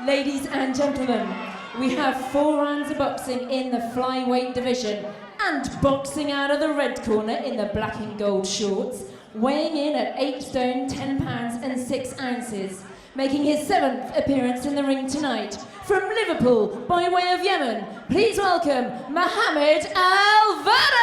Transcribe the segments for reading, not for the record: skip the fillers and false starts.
Ladies and gentlemen, we have 4 rounds of boxing in the flyweight division, and boxing out of the red corner in the black and gold shorts, weighing in at 8 stone, 10 pounds and 6 ounces, making his 7th appearance in the ring tonight, from Liverpool by way of Yemen, please welcome Mohammed Alvarez!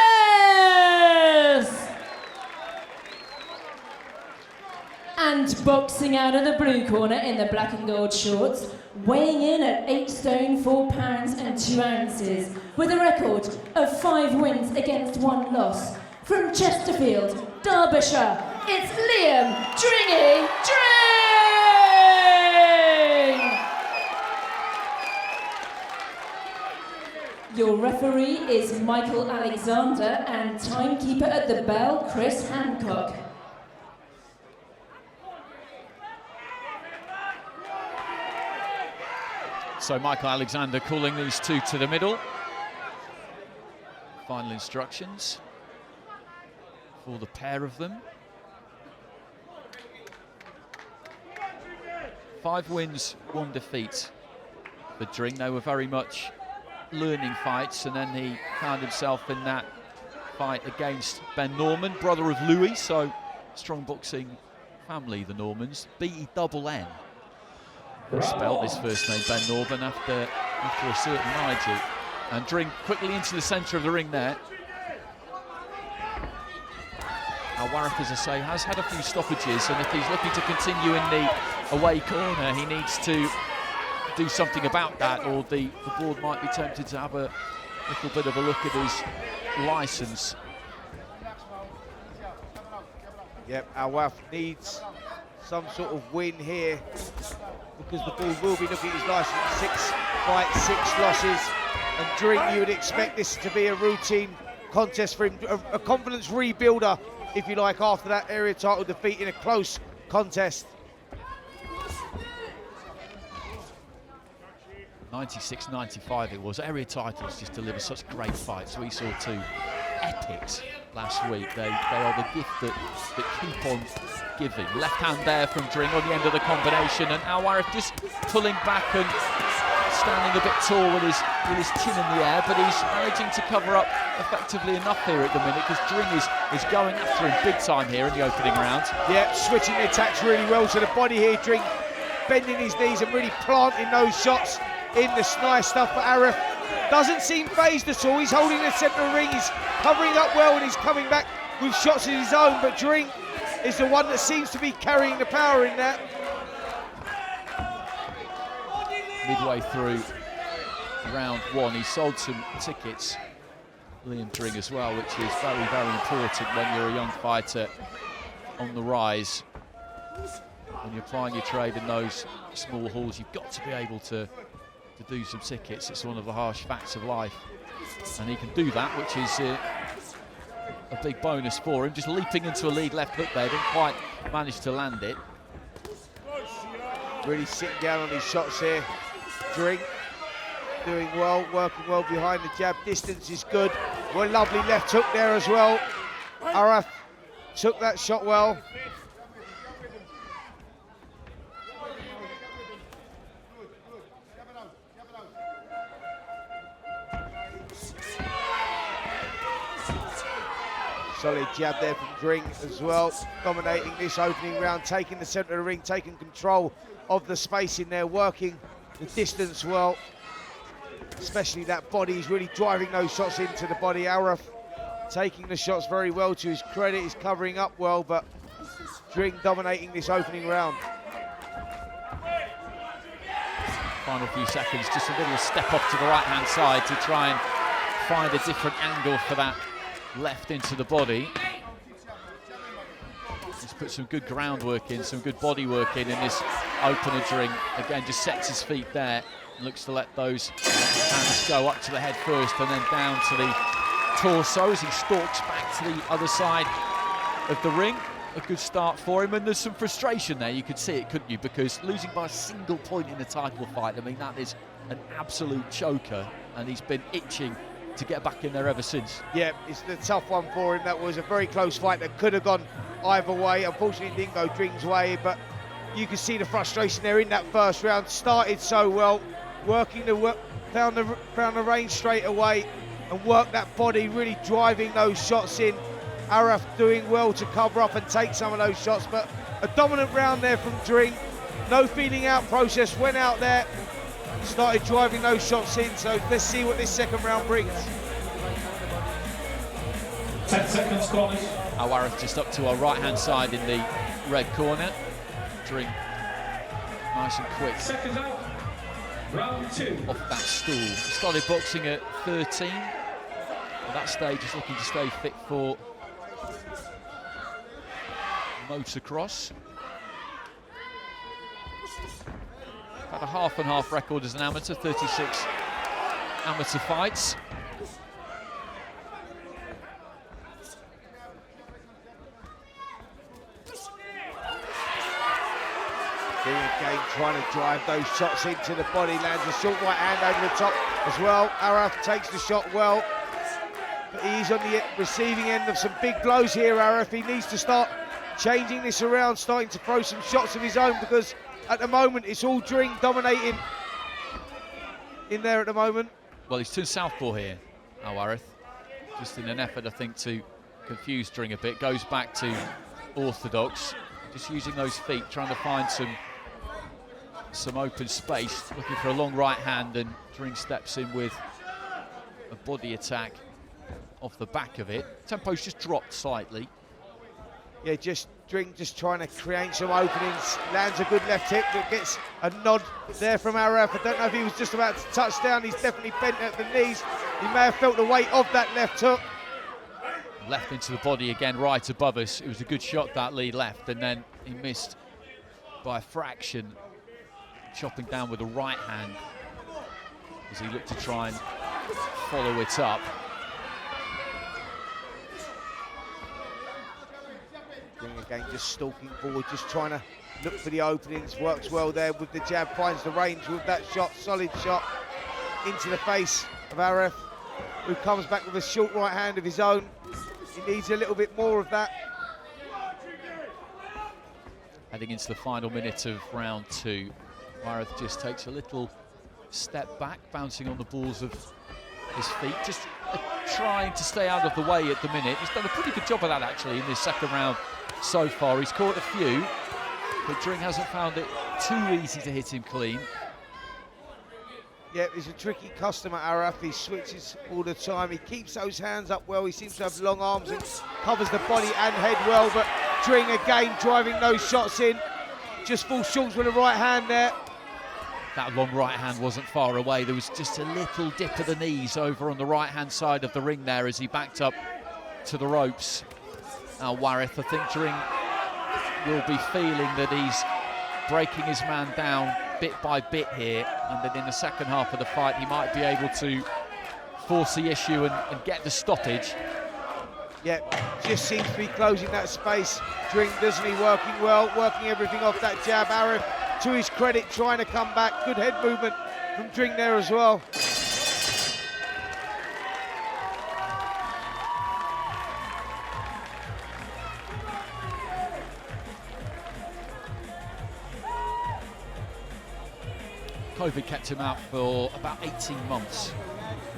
And boxing out of the blue corner in the black and gold shorts, weighing in at 8 stone, 4 pounds and 2 ounces, with a record of 5 wins against 1 loss, from Chesterfield, Derbyshire, it's Liam Dringy Dring! Your referee is Michael Alexander, and timekeeper at the bell, Chris Hancock. So Michael Alexander calling these two to the middle. Final instructions for the pair of them. 5 wins, 1 defeat for Dring. They were very much learning fights, and then he found himself in that fight against Ben Norman, brother of Louis, so strong boxing family, the Normans. B-E-double-N. Spelled his first name, Ben Norman, after a certain Nigel. And Dring quickly into the centre of the ring there. Now Warith, as I say, has had a few stoppages, and if he's looking to continue in the away corner, he needs to do something about that, or the board might be tempted to have a little bit of a look at his licence. Yep, Warith needs some sort of win here, because the board will be looking at his licence. 6 fights, 6 losses, and Dring, you would expect this to be a routine contest for him, a confidence rebuilder, if you like, after that area title defeat in a close contest. 96-95 it was. Area titles just deliver such great fights. We saw 2 epics last week. They are the gift that keep on giving. Left hand there from Dring on the end of the combination, and Warith just pulling back and standing a bit tall with his chin in the air, but he's managing to cover up effectively enough here at the minute, because Dring is going after him big time here in the opening round. Yeah, switching the attacks really well to the body here. Dring bending his knees and really planting those shots in the nice stuff. But Warith doesn't seem phased at all. He's holding the centre of the ring, he's covering up well, and he's coming back with shots of his own, but Dring is the one that seems to be carrying the power in that. Midway through round 1, he sold some tickets, Liam Dring as well, which is very, very important when you're a young fighter on the rise. When you're applying your trade in those small halls, you've got to be able to do some tickets. It's one of the harsh facts of life, and he can do that, which is a big bonus for him. Just leaping into a lead left hook there, didn't quite manage to land it. Really sitting down on his shots here. Dring doing well, working well behind the jab. Distance is good. Well, lovely left hook there as well. Warith took that shot well. Solid jab there from Dring as well, dominating this opening round, taking the centre of the ring, taking control of the space in there, working the distance well, especially that body. He's really driving those shots into the body. Warith taking the shots very well, to his credit. He's covering up well, but Dring dominating this opening round. Final few seconds, just a little step off to the right-hand side to try and find a different angle for that left into the body. He's put some good groundwork in, some good body work in this opener. Dring again just sets his feet there and looks to let those hands go up to the head first and then down to the torso as he stalks back to the other side of the ring. A good start for him, and there's some frustration there. You could see it, couldn't you? Because losing by a single point in a title fight, I mean, that is an absolute choker, and he's been itching to get back in there ever since. Yeah, it's the tough one for him. That was a very close fight that could have gone either way. Unfortunately, it didn't go Dring's way, but you can see the frustration there in that first round. Started so well, found the range straight away and worked that body, really driving those shots in. Warith doing well to cover up and take some of those shots, but a dominant round there from Dring. No feeling out process, went out there, started driving those shots in, so let's see what this second round brings. 10 seconds, corners. Warith just up to our right-hand side in the red corner. Dring nice and quick. Seconds out. Round 2. Off that stool. Started boxing at 13. At that stage, he's looking to stay fit for motocross. Had a half and half record as an amateur, 36 amateur fights. Dring again trying to drive those shots into the body, lands a short right hand over the top as well. Warith takes the shot well, but he's on the receiving end of some big blows here, Warith. He needs to start changing this around, starting to throw some shots of his own, because at the moment it's all Dring dominating in there at the moment. Well, he's turned southpaw here, Warith, just in an effort, I think, to confuse Dring a bit. Goes back to orthodox, just using those feet, trying to find some open space, looking for a long right hand, and Dring steps in with a body attack off the back of it. Tempo's just dropped slightly. Yeah, Dring just trying to create some openings, lands a good left hip that gets a nod there from Warith. I don't know if he was just about to touch down, he's definitely bent at the knees. He may have felt the weight of that left hook. Left into the body again, right above us. It was a good shot, that lead left, and then he missed by a fraction, chopping down with the right hand as he looked to try and follow it up. Dring again just stalking forward, just trying to look for the openings. Works well there with the jab, finds the range with that shot, solid shot into the face of Warith, who comes back with a short right hand of his own. He needs a little bit more of that. Heading into the final minute of round 2, Warith just takes a little step back, bouncing on the balls of his feet, just trying to stay out of the way at the minute. He's done a pretty good job of that, actually, in this second round so far. He's caught a few, but Dring hasn't found it too easy to hit him clean. Yeah, he's a tricky customer, Warith. He switches all the time. He keeps those hands up well. He seems to have long arms and covers the body and head well, but Dring again driving those shots in. Just falls short with the right hand there. That long right hand wasn't far away. There was just a little dip of the knees over on the right-hand side of the ring there as he backed up to the ropes. Now Warith, I think Dring will be feeling that he's breaking his man down bit by bit here, and then in the second half of the fight he might be able to force the issue and get the stoppage. Yeah, just seems to be closing that space. Dring, doesn't he, working well, working everything off that jab. Warith, to his credit, trying to come back. Good head movement from Dring there as well. COVID kept him out for about 18 months,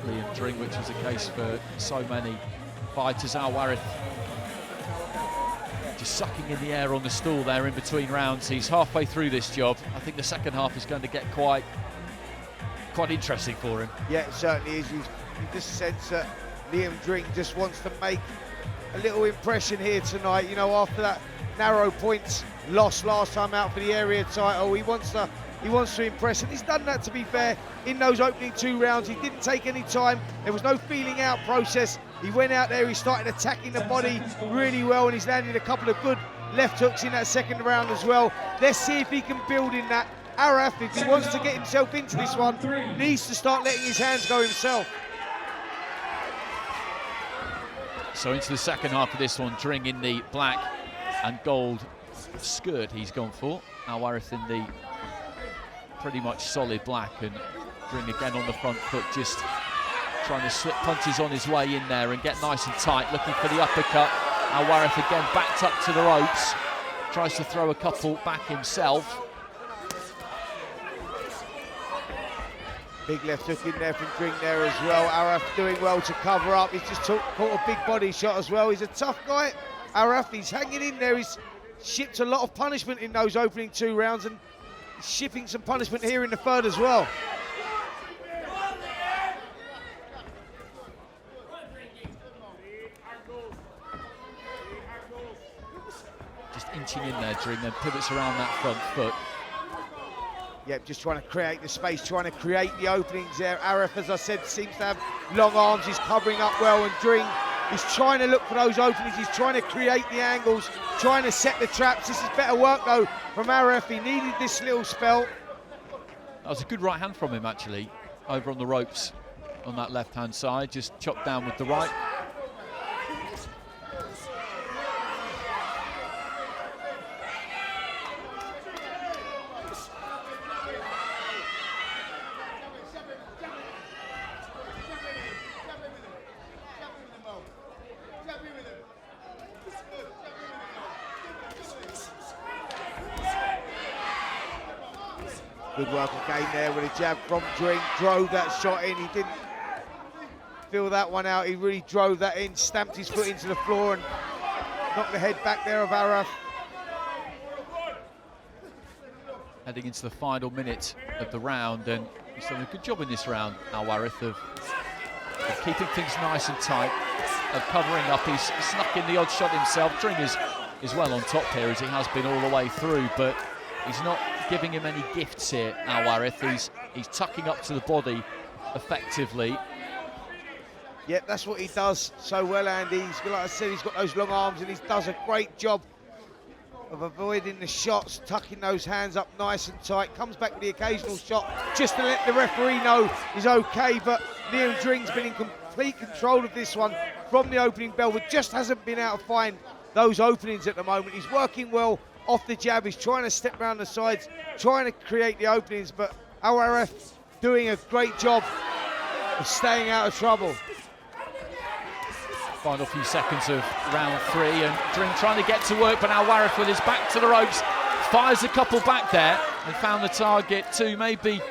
Liam Dring, which was the case for so many fighters. Warith just sucking in the air on the stool there in between rounds. He's halfway through this job. I think the second half is going to get quite interesting for him. Yeah, it certainly is. You just sense that Liam Dring just wants to make a little impression here tonight. You know, after that narrow points loss last time out for the area title, he wants to impress, and he's done that, to be fair, in those opening 2 rounds. He didn't take any time. There was no feeling out process. He went out there, he started attacking the body really well, and he's landed a couple of good left hooks in that second round as well. Let's see if he can build in that. Warith, if he wants to get himself into this one, needs to start letting his hands go himself. So into the second half of this one, Dring in the black and gold skirt he's gone for. Warith in the pretty much solid black, and Dring again on the front foot, just trying to slip punches on his way in there and get nice and tight, looking for the uppercut. Warith again backed up to the ropes, tries to throw a couple back himself. Big left hook in there from Dring there as well. Warith doing well to cover up. He's just caught a big body shot as well. He's a tough guy. Warith, he's hanging in there. He's shipped a lot of punishment in those opening 2 rounds, and he's shipping some punishment here in the 3rd as well. Just inching in there, Dring, then pivots around that front foot. Yep, just trying to create the space, trying to create the openings there. Warith, as I said, seems to have long arms. He's covering up well, and Dring, he's trying to look for those openings. He's trying to create the angles, trying to set the traps. This is better work, though, from Warith. He needed this little spell. That was a good right hand from him, actually, over on the ropes on that left-hand side. Just chopped down with the right. Good work again there with a jab from Dring. Drove that shot in. He didn't feel that one out. He really drove that in, stamped his foot into the floor and knocked the head back there of Warith. Heading into the final minute of the round, and he's done a good job in this round, Warith, of keeping things nice and tight, of covering up. He's snuck in the odd shot himself. Dring is well on top here, as he has been all the way through, but he's not giving him any gifts here, Warith. He's tucking up to the body effectively. Yep, that's what he does so well, Andy. Like I said, he's got those long arms, and he does a great job of avoiding the shots, tucking those hands up nice and tight. Comes back with the occasional shot just to let the referee know he's okay, but Liam Dring's been in complete control of this one from the opening bell, but just hasn't been able to find those openings at the moment. He's working well off the jab. He's trying to step around the sides, trying to create the openings, but Warith doing a great job of staying out of trouble. Final few seconds of round 3, and Dring trying to get to work, but now Warith with his back to the ropes fires a couple back there and found the target 2, maybe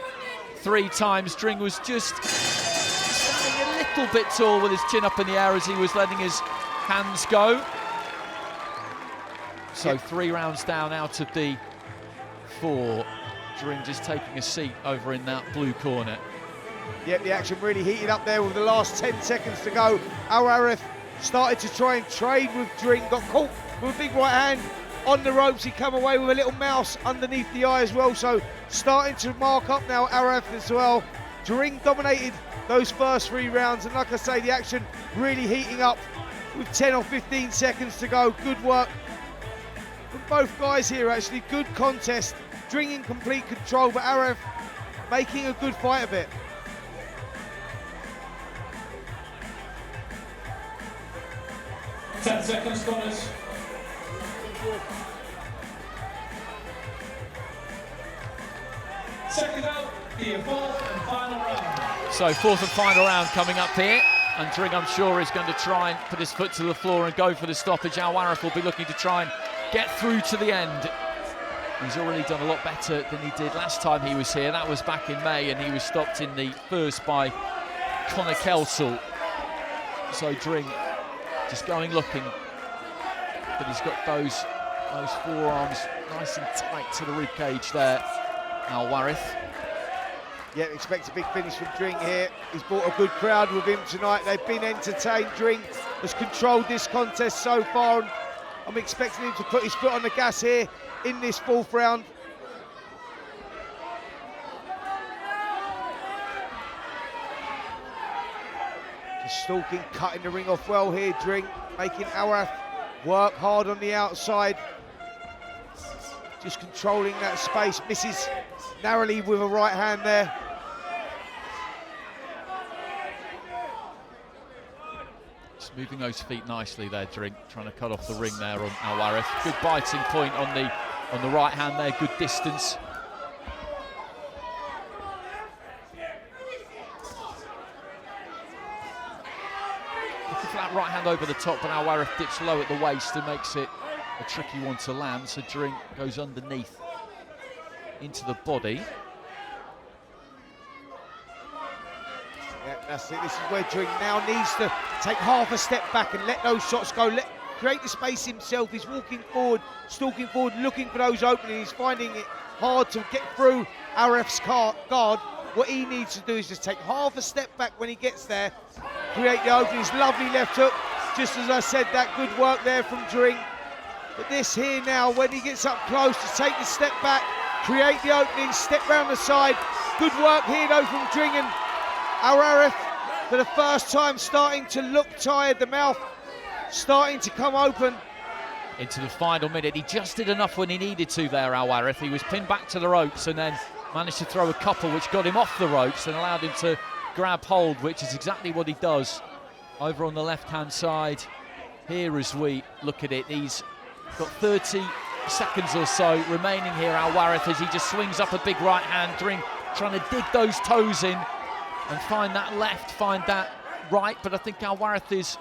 3 times. Dring was just standing a little bit tall with his chin up in the air as he was letting his hands go. So 3 rounds down out of the 4. Dring just taking a seat over in that blue corner. Yep, the action really heated up there with the last 10 seconds to go. Warith started to try and trade with Dring, got caught with a big right hand on the ropes. He come away with a little mouse underneath the eye as well, so starting to mark up now Warith as well. Dring dominated those first 3 rounds, and like I say, the action really heating up with 10 or 15 seconds to go. Good work from both guys here, actually. Good contest. Dring in complete control, but Warith making a good fight of it. Ten seconds, corners. Second out, the 4th and final round. So 4th and final round coming up here, and Dring, I'm sure, is going to try and put his foot to the floor and go for the stoppage. Warith will be looking to try and get through to the end. He's already done a lot better than he did last time he was here. That was back in May, and he was stopped in the first by Connor Kelsall. So Dring just going looking, but he's got those forearms nice and tight to the rib cage there. Warith. Yeah, expect a big finish from Dring here. He's brought a good crowd with him tonight. They've been entertained. Dring has controlled this contest so far, and I'm expecting him to put his foot on the gas here in this 4th round. Just stalking, cutting the ring off well here, Dring, making Warith work hard on the outside. Just controlling that space, misses narrowly with a right hand there. Just moving those feet nicely there, Dring, trying to cut off the ring there on Warith. Good biting point on the right hand there, good distance. Looking for that right hand over the top, but Warith dips low at the waist and makes it a tricky one to land, so Dring goes underneath into the body. Yeah, that's it. This is where Dring now needs to take half a step back and let those shots go. Create the space himself. He's walking forward, stalking forward, looking for those openings. He's finding it hard to get through Warith's guard. What he needs to do is just take half a step back when he gets there, create the openings. Lovely left hook. Just as I said, that good work there from Dring. But this here now, when he gets up close, to take the step back, create the opening, step round the side. Good work here though from Dring, and Warith for the first time starting to look tired, the mouth starting to come open. Into the final minute, he just did enough when he needed to there, Warith. He was pinned back to the ropes and then managed to throw a couple which got him off the ropes and allowed him to grab hold, which is exactly what he does over on the left-hand side. Here as we look at it, he's got 30 seconds or so remaining here, Warith, as he just swings up a big right hand. Dring trying to dig those toes in and find that left, find that right, but I think Warith is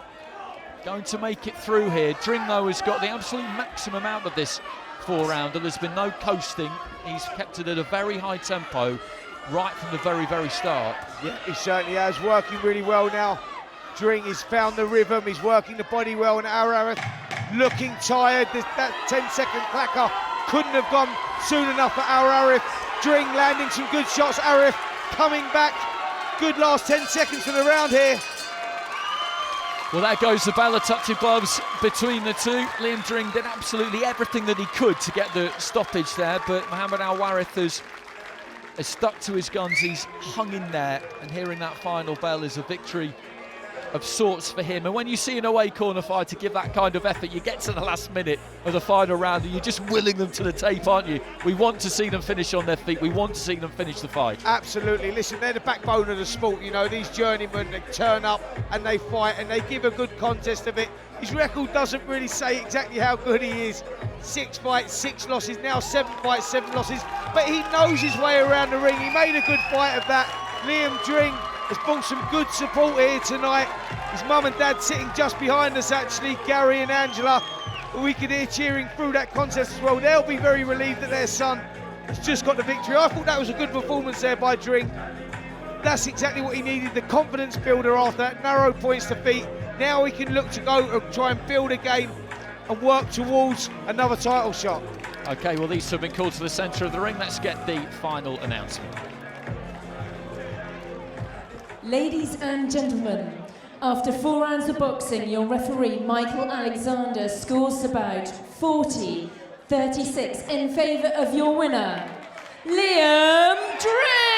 going to make it through here. Dring, though, has got the absolute maximum out of this 4-rounder. There's been no coasting. He's kept it at a very high tempo right from the very, very start. Yeah, he certainly has, working really well now. Dring has found the rhythm, he's working the body well, and Warith looking tired. That 10-second clacker couldn't have gone soon enough for Warith. Dring landing some good shots, Warith coming back. Good last 10 seconds for the round here. Well, there goes the bell of touching gloves between the two. Liam Dring did absolutely everything that he could to get the stoppage there, but Mohamed Warith has stuck to his guns. He's hung in there, and hearing that final bell is a victory of sorts for him. And when you see an away corner fighter give that kind of effort, you get to the last minute of the final round and you're just willing them to the tape, aren't you? We want to see them finish on their feet. We want to see them finish the fight. Absolutely. Listen, they're the backbone of the sport. You know, these journeymen, they turn up and they fight and they give a good contest of it. His record doesn't really say exactly how good he is. 6 fights, 6 losses, now 7 fights, 7 losses. But he knows his way around the ring. He made a good fight of that. Liam Dring has brought some good support here tonight. His mum and dad sitting just behind us, actually, Gary and Angela. We could hear cheering through that contest as well. They'll be very relieved that their son has just got the victory. I thought that was a good performance there by Dring. That's exactly what he needed, the confidence builder after that narrow points defeat. Now he can look to go and try and build again and work towards another title shot. Okay, well, these two have been called to the centre of the ring. Let's get the final announcement. Ladies and gentlemen, after 4 rounds of boxing, your referee, Michael Alexander, scores about 40-36 in favour of your winner, Liam Dring!